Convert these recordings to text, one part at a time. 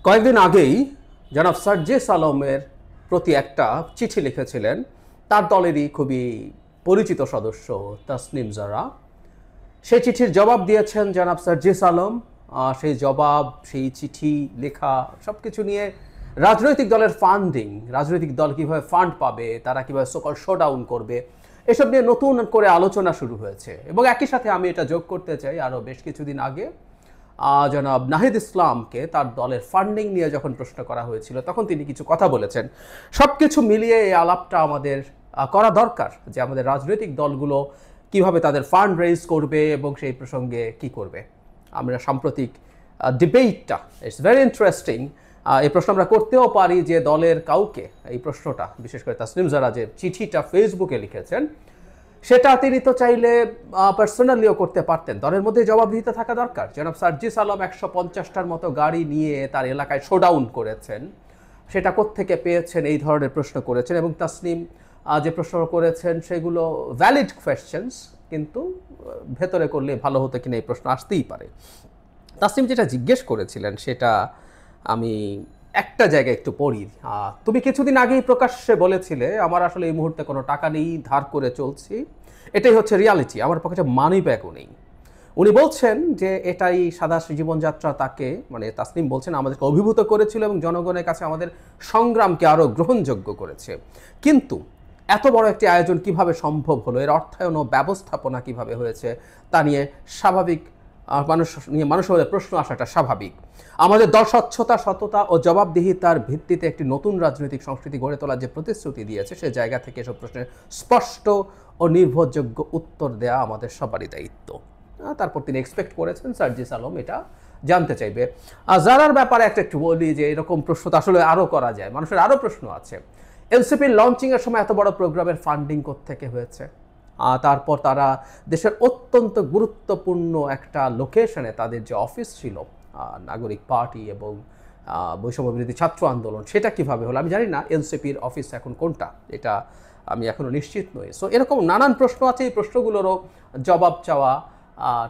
কয়েকদিন আগেই জনাব সার্জিস আলমের প্রতি একটা চিঠি লিখেছিলেন তার দলেরই খুবই পরিচিত সদস্য তাসনিম জারা। সেই চিঠির জবাব দিয়েছেন জনাব সার্জিস আলম। সেই জবাব, সেই চিঠি লেখা সব কিছু নিয়ে রাজনৈতিক দলের ফান্ডিং, রাজনৈতিক দল কীভাবে ফান্ড পাবে, তারা কীভাবে সকল শোডাউন করবে, এসব নিয়ে নতুন করে আলোচনা শুরু হয়েছে। এবং একই সাথে আমি এটা যোগ করতে চাই, আরও বেশ কিছুদিন আগে জনাব নাহিদ ইসলামকে তার দলের ফান্ডিং নিয়ে যখন প্রশ্ন করা হয়েছিল তখন তিনি কিছু কথা বলেছেন। সব কিছু মিলিয়ে এই আলাপটা আমাদের করা দরকার যে আমাদের রাজনৈতিক দলগুলো কিভাবে তাদের ফান্ড রেজ করবে এবং সেই প্রসঙ্গে কি করবে। আমরা সাম্প্রতিক ডিবেটটা ইটস ভেরি ইন্টারেস্টিং। এই প্রশ্ন আমরা করতেও পারি যে দলের কাউকে এই প্রশ্নটা, বিশেষ করে তাসনিম জারা যে চিঠিটা ফেসবুকে লিখেছেন সেটা তিনি তো চাইলে পার্সোনালিও করতে পারতেন। দলের মধ্যে জবাবদিহিতা থাকা দরকার। জনাব সার্জিস আলম 150টার মতো গাড়ি নিয়ে তার এলাকায় শোডাউন করেছেন, সেটা কোত্থেকে পেয়েছেন এই ধরনের প্রশ্ন করেছেন। এবং তাসনিম যে প্রশ্ন করেছেন সেগুলো ভ্যালিড কোয়েশ্চেন্স, কিন্তু ভেতরে করলে ভালো হতো কিনা এই প্রশ্ন আসতেই পারে। তাসনিম যেটা জিজ্ঞেস করেছিলেন সেটা আমি একটা জায়গায় একটু পড়ি। তুমি কিছুদিন আগেই প্রকাশ্যে বলেছিলে আমার আসলে এই মুহূর্তে কোনো টাকা নেই, ধার করে চলছি, এটাই হচ্ছে রিয়ালিটি, আমার পকেটে মানি ব্যাগও নেই। উনি বলছেন যে এটাই সাদা জীবনযাত্রা তাকে, মানে তাসনিম বলছেন, আমাদেরকে অভিভূত করেছিল এবং জনগণের কাছে আমাদের সংগ্রামকে আরও গ্রহণযোগ্য করেছে। কিন্তু এত বড় একটি আয়োজন কিভাবে সম্ভব হলো, এর অর্থায়ন ও ব্যবস্থাপনা কিভাবে হয়েছে তা নিয়ে স্বাভাবিক মানুষের মধ্যে প্রশ্ন আসাটা স্বাভাবিক। আমাদের দল স্বচ্ছতা, সততা ও জবাবদিহিতার ভিত্তিতে একটি নতুন রাজনৈতিক সংস্কৃতি গড়ে তোলার যে প্রতিশ্রুতি দিয়েছে সে জায়গা থেকে এসব প্রশ্নের স্পষ্ট ও নির্ভরযোগ্য উত্তর দেওয়া আমাদের সবারই দায়িত্ব। তারপর তিনি এক্সপেক্ট করেছেন সার্জিস আলম এটা জানতে চাইবে। জারার ব্যাপারে একটু বলি যে এরকম প্রশ্ন তো আসলে আরও করা যায়, মানুষের আরও প্রশ্ন আছে। এনসিপির লঞ্চিংয়ের সময় এত বড় প্রোগ্রামের ফান্ডিং কোত্থেকে হয়েছে? তারপর তারা দেশের অত্যন্ত গুরুত্বপূর্ণ একটা লোকেশনে তাদের যে অফিস ছিল, নাগরিক পার্টি এবং বৈষম্য বিরোধী ছাত্র আন্দোলন, সেটা কিভাবে হলো? আমি জানি না এনসিপির অফিস এখন কোনটা, এটা আমি এখনও নিশ্চিত নই। সো এরকম নানান প্রশ্ন আছে, এই প্রশ্নগুলোরও জবাব চাওয়া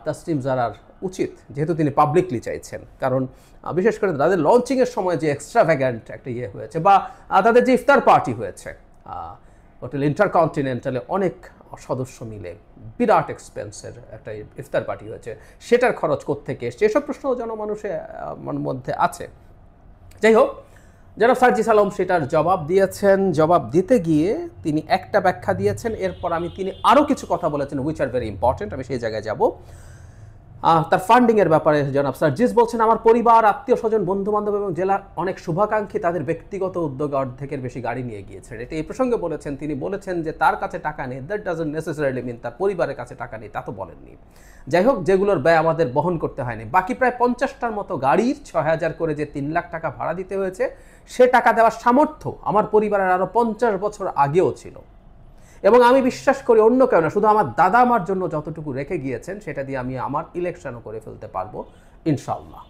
তাসনিম জারার উচিত, যেহেতু তিনি পাবলিকলি চাইছেন। কারণ বিশেষ করে তাদের লঞ্চিংয়ের সময় যে এক্সট্রাভ্যাগ্যান্ট একটা ইয়ে হয়েছে, বা তাদের যে ইফতার পার্টি হয়েছে হোটেল ইন্টারকন্টিনেন্টালে অনেক সদস্য মিলে বিরাট এক্সপেন্সের একটা ইফতার পার্টি হয়েছে, সেটার খরচ কোত্থেকে এসছে, এসব প্রশ্ন জনমানুষের মধ্যে আছে। যাই হোক, জনাব সার্জিস আলম সেটার জবাব দিয়েছেন। জবাব দিতে গিয়ে তিনি একটা ব্যাখ্যা দিয়েছেন, এরপর তিনি আরও কিছু কথা বলেছেন উইচ আর ভেরি ইম্পর্টেন্ট, আমি সেই জায়গায় যাব। তার ফান্ডিংয়ের ব্যাপারে জনাব সার্জিস বলছেন, আমার পরিবার, আত্মীয় স্বজন, বন্ধুবান্ধব এবং জেলা অনেক শুভাকাঙ্ক্ষী তাদের ব্যক্তিগত উদ্যোগে অর্ধেকের বেশি গাড়ি নিয়ে গিয়েছেন। এটা এই প্রসঙ্গে বলেছেন। তিনি বলেছেন যে তার কাছে টাকা নেই, দ্যাট ডাজন্ট নেসেসারিলি মিন তার পরিবারের কাছে টাকা নেই, তা তো বলেননি। যাই হোক, যেগুলোর ব্যয় আমাদের বহন করতে হয়নি। বাকি প্রায় 50টার মতো গাড়ির 6,000 করে যে 3 লাখ টাকা ভাড়া দিতে হয়েছে, সে টাকা দেওয়ার সামর্থ্য আমার পরিবারের আরও 50 বছর আগেও ছিল। এবং আমি বিশ্বাস করি অন্য কেউ না, শুধু আমার দাদা আমার জন্য যতটুকু রেখে গিয়েছেন সেটা দিয়ে আমি আমার ইলেকশনও করে ফেলতে পারবো ইনশাল্লাহ।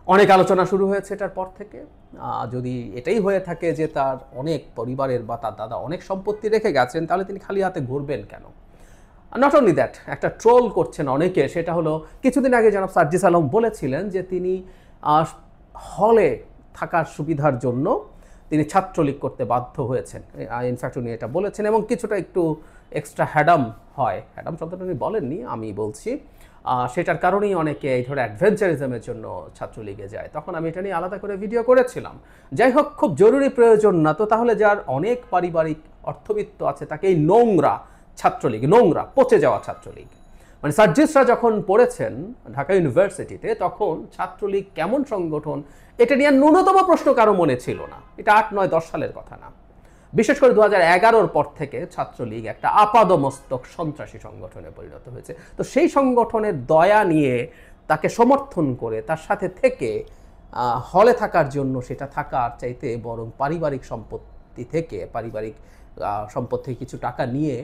অনেক আলোচনা শুরু হয়েছে এটার পর থেকে। যদি এটাই হয়ে থাকে যে তার অনেক পরিবারের বা তার দাদা অনেক সম্পত্তি রেখে গেছেন, তাহলে তিনি খালি হাতে ঘুরবেন কেন? নট অনলি দ্যাট, একটা ট্রোল করছেন অনেকে, সেটা হলো কিছুদিন আগে জনাব সার্জিস আলম বলেছিলেন যে তিনি হলে থাকার সুবিধার জন্য তিনি ছাত্রলীগ করতে বাধ্য হয়েছেন। ইনফ্যাক্ট উনি এটা বলেছেন এবং কিছুটা একটু এক্সট্রা হ্যাডাম হয়, হ্যাডাম শব্দটা উনি বলেননি, আমি বলছি, সেটার কারণেই অনেকে এই ধরনের অ্যাডভেঞ্চারিজমের জন্য ছাত্রলীগে যায়। তখন আমি এটা নিয়ে আলাদা করে ভিডিও করেছিলাম। যাই হোক, খুব জরুরি প্রয়োজন না তো তাহলে যার অনেক পারিবারিক অর্থবিত্ত আছে তাকে এই নোংরা ছাত্রলীগ, নোংরা পচে যাওয়া ছাত্রলীগ, মানে সার্জিসরা যখন পড়েছেন ঢাকা ইউনিভার্সিটিতে তখন ছাত্রলীগ কেমন সংগঠন এটা নিয়ে ন্যূনতম প্রশ্ন কারো মনে ছিল না। এটা 8, 9, 10 সালের কথা না। বিশেষ করে 2011-র পর থেকে ছাত্রলীগ একটা আপাদমস্তক সন্ত্রাসী সংগঠনে পরিণত হয়েছে। তো সেই সংগঠনের দয়া নিয়ে তাকে সমর্থন করে তার সাথে থেকে হলে থাকার জন্য সেটা থাকার চাইতে বরং পারিবারিক সম্পত্তি থেকে কিছু টাকা নিয়ে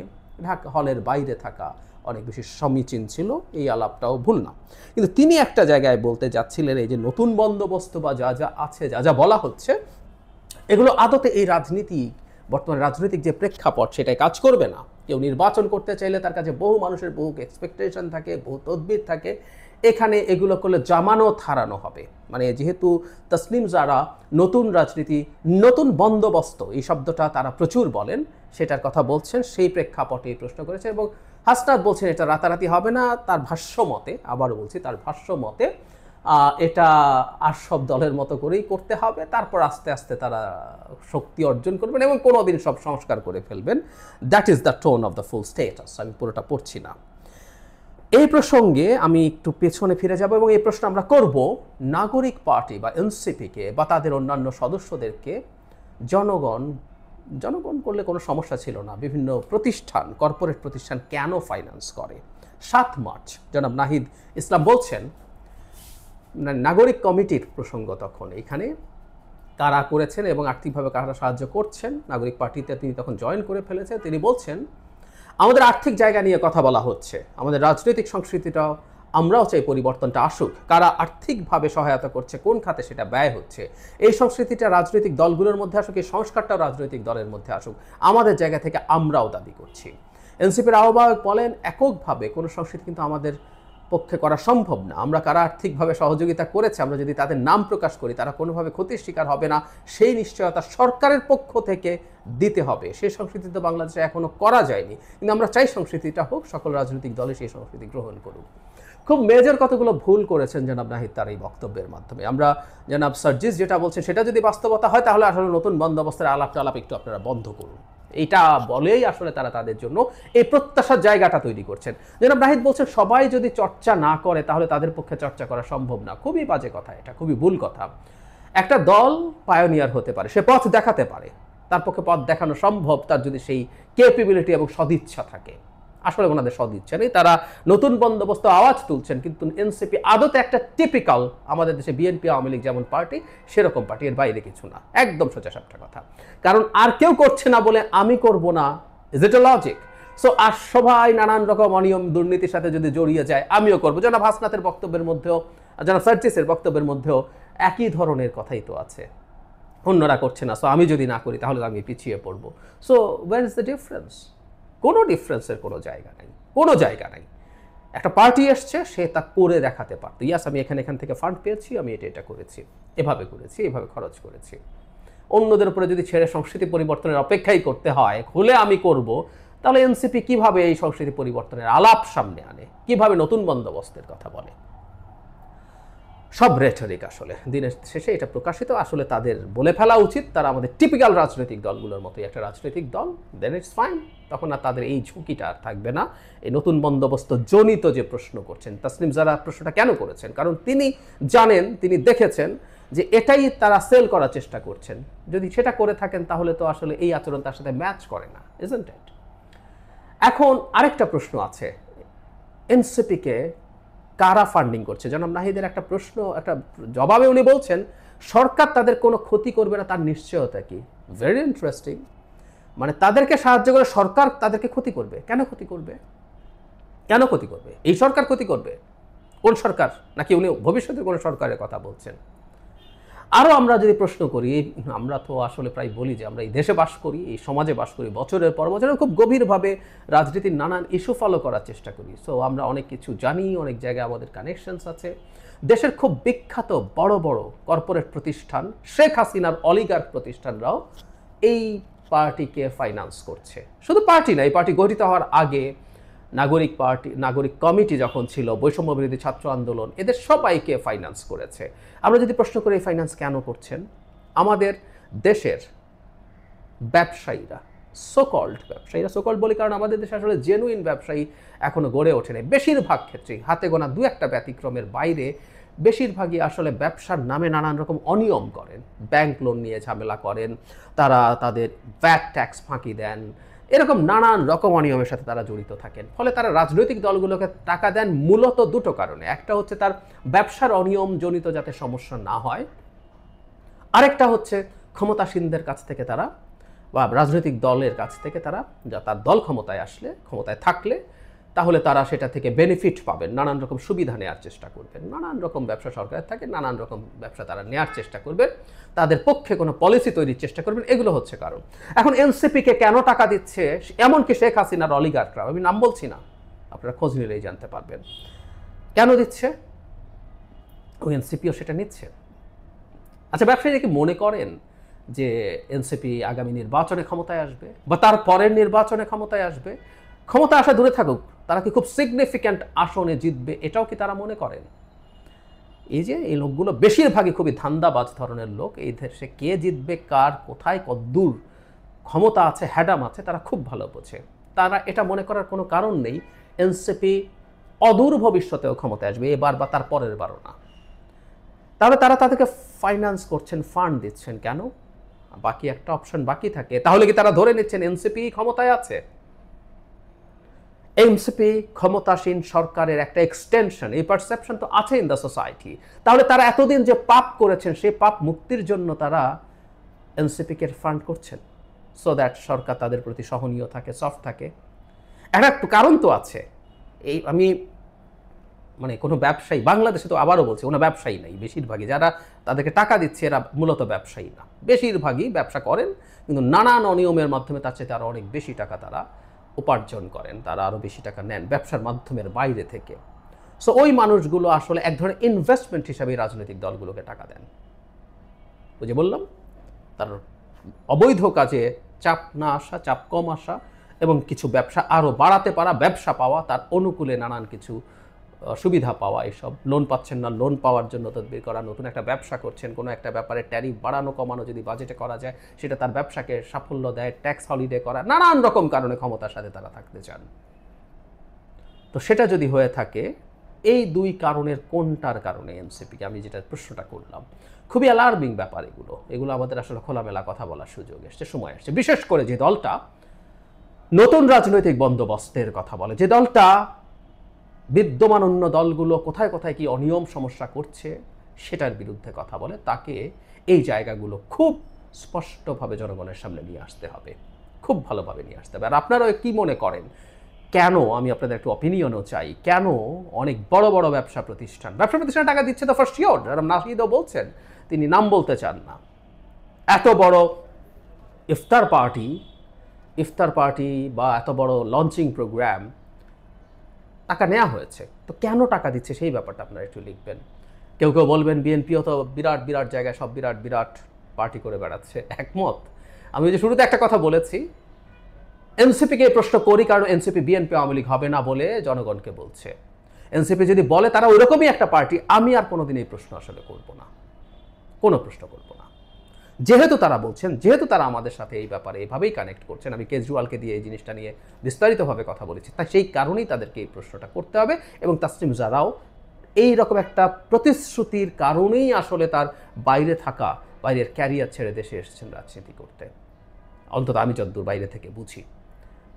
ঢাকা হলের বাইরে থাকা অনেক বেশি সমীচীন ছিল। এই আলাপটাও ভুল না। কিন্তু তিনি একটা জায়গায় বলতে যাচ্ছিলেন এই যে নতুন বন্দোবস্ত বা যা যা আছে, যা যা বলা হচ্ছে, এগুলো আদতে এই বর্তমান রাজনৈতিক যে প্রেক্ষাপট সেটাই কাজ করবে না। কেউ নির্বাচন করতে চাইলে তার কাছে বহু মানুষের বহু এক্সপেকটেশন থাকে, বহু তদবির থাকে, এখানে এগুলো করলে জামানত হারানো হবে। মানে যেহেতু তসলিম জারা নতুন রাজনীতি, নতুন বন্দোবস্ত এই শব্দটা তারা প্রচুর বলেন, সেটার কথা বলছেন, সেই প্রেক্ষাপটে প্রশ্ন করেছে। এবং হাসনাত বলছেন এটা রাতারাতি হবে না। তার ভাষ্য মতে, আবারও বলছি, তার ভাষ্য মতে এটা আর সব দলের মতো করেই করতে হবে, তারপর আস্তে আস্তে তারা শক্তি অর্জন করবেন এবং কোনোদিন সব সংস্কার করে ফেলবেন। That is the tone of the full status. আমি পুরোটা পড়ছি না। এই প্রসঙ্গে আমি একটু পেছনে ফিরে যাব এবং এই প্রশ্ন আমরা করব নাগরিক পার্টি বা এনসিপিকে বা তাদের অন্যান্য সদস্যদেরকে জনগণ করলে কোনো সমস্যা ছিল না, বিভিন্ন প্রতিষ্ঠান, কর্পোরেট প্রতিষ্ঠান কেন ফাইন্যান্স করে? 7 মার্চ জনাব নাহিদ ইসলাম বলছেন, নাগরিক কমিটির প্রসঙ্গ তখন এখানে কারা করেছেন এবং আর্থিকভাবে কারা সাহায্য করছেন, নাগরিক পার্টিতে তিনি তখন জয়েন করে ফেলেছেন। তিনি বলছেন, আমাদের আর্থিক জায়গা নিয়ে কথা বলা হচ্ছে, আমাদের রাজনৈতিক সংস্কৃতিটাও আমরাও চাই পরিবর্তনটা আসুক। কারা আর্থিকভাবে সহায়তা করছে, কোন খাতে সেটা ব্যয় হচ্ছে, এই সংস্কৃতিটা রাজনৈতিক দলগুলোর মধ্যে আসুক, এই সংস্কারটাও রাজনৈতিক দলের মধ্যে আসুক, আমাদের জায়গা থেকে আমরাও দাবি করছি। এনসিপির আহ্বায়ক বলেন, এককভাবে কোনো সংস্কৃতি কিন্তু আমাদের পক্ষে করা সম্ভব না। আমরা কারা আর্থিকভাবে সহযোগিতা করেছে, আমরা যদি তাদের নাম প্রকাশ করি, তারা কোনোভাবে ক্ষতির শিকার হবে না, সেই নিশ্চয়তা সরকারের পক্ষ থেকে দিতে হবে। সেই সংস্কৃতি তো বাংলাদেশে এখনো করা যায়নি, কিন্তু আমরা চাই সংস্কৃতিটা হোক, সকল রাজনৈতিক দলে সেই সংস্কৃতি গ্রহণ করুক। খুব মেজর কতগুলো ভুল করেছেন জনাব নাহিদ তার এই বক্তব্যের মাধ্যমে। আমরা জনাব সার্জিস যেটা বলছেন সেটা যদি বাস্তবতা হয়, তাহলে আসলে নতুন বন্দোবস্তের আলাপ একটু আপনারা বন্ধ করুন। এটা বলেই আসলে তারা তাদের জন্য এই প্রত্যাশার জায়গাটা তৈরি করছেন। জনাব নাহিদ বলছেন, সবাই যদি চর্চা না করে তাহলে তাদের পক্ষে চর্চা করা সম্ভব না। খুবই বাজে কথা, এটা খুবই ভুল কথা। একটা দল পায়োনিয়ার হতে পারে, সে পথ দেখাতে পারে, তার পক্ষে পথ দেখানো সম্ভব তার যদি সেই ক্যাপেবিলিটি এবং সদিচ্ছা থাকে। আসলে ওনাদের সদিচ্ছা নেই, তারা নতুন বন্দোবস্ত আওয়াজ তুলছেন, কিন্তু এনসিপি আদতে একটা টিপিক্যাল আমাদের দেশে বিএনপি আওয়ামী লীগ যেমন পার্টি, সেরকম পার্টি, এর বাইরে কিছু না। একদম সোজা সাপটা কথা। কারণ আর কেউ করছে না বলে আমি করব না, is it a logic? So আর সবাই নানান রকম অনিয়ম দুর্নীতির সাথে যদি জড়িয়ে যায়, আমিও করবো। জনাব হাসনাতের বক্তব্যের মধ্যেও, জনাব সার্জিসের বক্তব্যের মধ্যেও একই ধরনের কথাই তো আছে, অন্যরা করছে না, সো আমি যদি না করি তাহলে আমি পিছিয়ে পড়বো। So where is the difference? কোনো ডিফারেন্সের কোনো জায়গা নাই, কোনো জায়গা নাই। একটা পার্টি এসছে, সে তা করে দেখাতে পারতো, ইয়াস আমি এখান থেকে ফান্ড পেয়েছি, আমি এটা করেছি, এভাবে করেছি, এভাবে খরচ করেছি। অন্যদের উপরে যদি ছেড়ে সংস্কৃতি পরিবর্তনের অপেক্ষাই করতে হয়, খুলে আমি করব, তাহলে এনসিপি কিভাবে এই সংস্কৃতি পরিবর্তনের আলাপ সামনে আনে, কিভাবে নতুন বন্দোবস্তের কথা বলে? সব রেটরিক। আসলে দিনের শেষে এটা প্রকাশিত, আসলে তাদের বলে ফেলা উচিত তারা আমাদের টিপিক্যাল রাজনৈতিক দলগুলোর মতোই একটা রাজনৈতিক দল, দেন ইটস ফাইন। তখন আর তাদের এই ঝুঁকিটা আর থাকবে না। এই নতুন বন্দোবস্ত জনিত যে প্রশ্ন করছেন, তাসনিম জারা প্রশ্নটা কেন করেছেন? কারণ তিনি জানেন, তিনি দেখেছেন যে এটাই তারা সেল করার চেষ্টা করছেন। যদি সেটা করে থাকেন তাহলে তো আসলে এই আচরণ তার সাথে ম্যাচ করে না, ইজন্ট ইট? এখন আরেকটা প্রশ্ন আছে, এনসিপিকে কারা ফান্ডিং করছে? জনাব নাহিদের একটা প্রশ্ন, একটা জবাবে উনি বলছেন, সরকার তাদের কোনো ক্ষতি করবে না তার নিশ্চয়তা কি? Very interesting. মানে তাদেরকে সাহায্য করে সরকার তাদেরকে ক্ষতি করবে? কেন ক্ষতি করবে? কেন ক্ষতি করবে? এই সরকার ক্ষতি করবে? কোন সরকার? নাকি উনি ভবিষ্যতে কোনো সরকারের কথা বলছেন? আরও আমরা যদি প্রশ্ন করি, আমরা তো আসলে প্রায় বলি যে আমরা এই দেশে বাস করি, এই সমাজে বাস করি, বছরের পর বছর খুব গভীরভাবে রাজনীতির নানান ইস্যু ফলো করার চেষ্টা করি। সো আমরা অনেক কিছু জানি, অনেক জায়গায় আমাদের কানেকশনস আছে। দেশের খুব বিখ্যাত বড় বড় কর্পোরেট প্রতিষ্ঠান, শেখ হাসিনার অলিগার্ক প্রতিষ্ঠানরাও এই পার্টিকে ফাইন্যান্স করছে। শুধু পার্টি না, এই পার্টি গঠিত হওয়ার আগে নাগরিক কমিটি যখন ছিল, বৈষম্য বিরোধী ছাত্র আন্দোলন, এদের সবাইকে ফাইন্যান্স করেছে। আমরা যদি প্রশ্ন করি এই ফাইন্যান্স কেন করছেন, আমাদের দেশের ব্যবসায়ীরা, সোকল্ড বলি কারণ আমাদের দেশে আসলে জেনুইন ব্যবসায়ী এখনো গড়ে ওঠে নাই। বেশিরভাগ ক্ষেত্রেই, হাতে গোনা দু একটা ব্যতিক্রমের বাইরে, বেশিরভাগই আসলে ব্যবসার নামে নানান রকম অনিয়ম করেন, ব্যাংক লোন নিয়ে ঝামেলা করেন, তারা তাদের ভ্যাট ট্যাক্স ফাঁকি দেন, এরকম নানান রকম অনিয়মের সাথে তারা জড়িত থাকেন। ফলে তারা রাজনৈতিক দলগুলোকে টাকা দেন মূলত দুটো কারণে। একটা হচ্ছে তার ব্যবসার অনিয়ম জনিত যাতে সমস্যা না হয়, আরেকটা হচ্ছে ক্ষমতাসীনদের কাছ থেকে তারা, বা রাজনৈতিক দলের কাছ থেকে তারা, তার দল ক্ষমতায় আসলে, ক্ষমতায় থাকলে তাহলে তারা সেটা থেকে বেনিফিট পাবেন, নানান রকম সুবিধা নেওয়ার চেষ্টা করবেন। নানান রকম ব্যবসা সরকারের থাকে, নানান রকম ব্যবসা তারা নেওয়ার চেষ্টা করবেন, তাদের পক্ষে কোনো পলিসি তৈরির চেষ্টা করবেন, এগুলো হচ্ছে কারণ। এখন এনসিপিকে কেন টাকা দিচ্ছে, এমনকি শেখ হাসিনার অলিগার্করা, আমি নাম বলছি না, আপনারা খোঁজ নিলেই জানতে পারবেন কেন দিচ্ছে। ও এনসিপিও সেটা নিচ্ছে। আচ্ছা, ব্যবসায়ীরা কি মনে করেন যে এনসিপি আগামী নির্বাচনে ক্ষমতায় আসবে বা তার পরের নির্বাচনে ক্ষমতায় আসবে? ক্ষমতা আসা দূরে থাকুক, তারা কি খুব সিগনিফিক্যান্ট আসনে জিতবে এটাও কি তারা মনে করেন? এই যে এই লোকগুলো বেশিরভাগই খুবই ধান্দাবাজ ধরনের লোক। এই দেশে কে জিতবে, কার কোথায় কদ্দূর ক্ষমতা আছে, হ্যাডাম আছে, তারা খুব ভালো বোঝে। তারা এটা মনে করার কোনো কারণ নেই এনসিপি অদূর ভবিষ্যতেও ক্ষমতায় আসবে, এবার বা তার পরের বারও না। তাহলে তারা তাদেরকে ফাইন্যান্স করছেন, ফান্ড দিচ্ছেন কেন? বাকি একটা অপশন বাকি থাকে, তাহলে কি তারা ধরে নিচ্ছেন এনসিপি ক্ষমতায় আছে? এনসিপি ক্ষমতাসীন সরকারের একটা এক্সটেনশন, এই পারসেপশন তো আছে ইন দ্য সোসাইটি। তাহলে তারা এতদিন যে পাপ করেছেন সেই পাপ মুক্তির জন্য তারা এনসিপিকে ফান্ড করছেন, সো দ্যাট সরকার তাদের প্রতি সহনীয় থাকে, সফট থাকে। একটা কারণ তো আছে। এই আমি মানে কোনো ব্যবসায়ী, বাংলাদেশে তো আবারও বলছি কোনো ব্যবসায়ী নাই, বেশিরভাগই যারা তাদেরকে টাকা দিচ্ছে এরা মূলত ব্যবসায়ী না, বেশিরভাগই ব্যবসা করেন কিন্তু নানান অনিয়মের মাধ্যমে তার চেয়ে আরও অনেক বেশি টাকা তারা উপার্জন করেন, তারা আরও বেশি টাকা নেন ব্যবসার মাধ্যমের বাইরে থেকে। সো ওই মানুষগুলো আসলে এক ধরনের ইনভেস্টমেন্ট হিসাবে রাজনৈতিক দলগুলোকে টাকা দেন। বুঝে বললাম, তার অবৈধ কাজে চাপ না আসা, চাপ কম আসা এবং কিছু ব্যবসা আরও বাড়াতে পারা, ব্যবসা পাওয়া, তার অনুকূলে নানান কিছু সুবিধা পাওয়া, এসব লোন পাচ্ছেন না, লোন পাওয়ার জন্য তদবির করা, নতুন একটা ব্যবসা করছেন, কোনো একটা ব্যাপারে ট্যারিফ বাড়ানো কমানো যদি বাজেটে করা যায় সেটা তার ব্যবসাকে সাফল্য দেয়, ট্যাক্স হলিডে করা, নানান রকম কারণে ক্ষমতার সাথে তারা থাকতে চান। তো সেটা যদি হয়ে থাকে, এই দুই কারণের কোনটার কারণে এনসিপিকে, আমি যেটা প্রশ্নটা করলাম, খুবই অ্যালার্মিং ব্যাপার এগুলো আমাদের আসলে খোলামেলা কথা বলার সুযোগ এসছে, সময় আসছে। বিশেষ করে যে দলটা নতুন রাজনৈতিক বন্দোবস্তের কথা বলে, যে দলটা বিদ্যমান অন্য দলগুলো কোথায় কোথায় কি অনিয়ম সমস্যা করছে সেটার বিরুদ্ধে কথা বলে, তাকে এই জায়গাগুলো খুব স্পষ্টভাবে জনগণের সামনে নিয়ে আসতে হবে, খুব ভালোভাবে নিয়ে আসতে হবে। আর আপনারাও কি মনে করেন, কেন, আমি আপনাদের একটু অপিনিয়নও চাই, কেন অনেক বড় বড় ব্যবসা প্রতিষ্ঠান টাকা দিচ্ছে তো ফার্স্ট শিওর, যারা নাহিদও বলছেন, তিনি নাম বলতে চান না, এত বড় ইফতার পার্টি বা এত বড় লঞ্চিং প্রোগ্রাম টাকা নেওয়া হয়েছে, তো কেন টাকা দিচ্ছে সেই ব্যাপারটা আপনারা একটু লিখবেন। কেউ কেউ বলবেন বিএনপিও তো বিরাট বিরাট জায়গায় সব বিরাট বিরাট পার্টি করে বেড়াচ্ছে, একমত। আমি যে শুরুতে একটা কথা বলেছি, এনসিপিকে এই প্রশ্ন করি কারণ এনসিপি বিএনপি আওয়ামী লীগ হবে না বলে জনগণকে বলছে। এনসিপি যদি বলে তারা ওইরকমই একটা পার্টি, আমি আর কোনোদিন এই প্রশ্ন আসলে করব না, কোনো প্রশ্ন করব না। যেহেতু তারা বলছেন, যেহেতু তারা আমাদের সাথে এই ব্যাপারে এভাবেই কানেক্ট করছেন, আমি কেজরিওয়ালকে দিয়ে এই জিনিসটা নিয়ে বিস্তারিতভাবে কথা বলেছি, তাই সেই কারণেই তাদেরকে এই প্রশ্নটা করতে হবে। এবং তাসনিম জারাও এই রকম একটা প্রতিশ্রুতির কারণেই আসলে তার বাইরের ক্যারিয়ার ছেড়ে দেশে এসেছেন রাজনীতি করতে, অন্তত আমি যতদূর বাইরে থেকে বুঝি।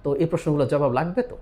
তো এই প্রশ্নগুলোর জবাব লাগবে তো।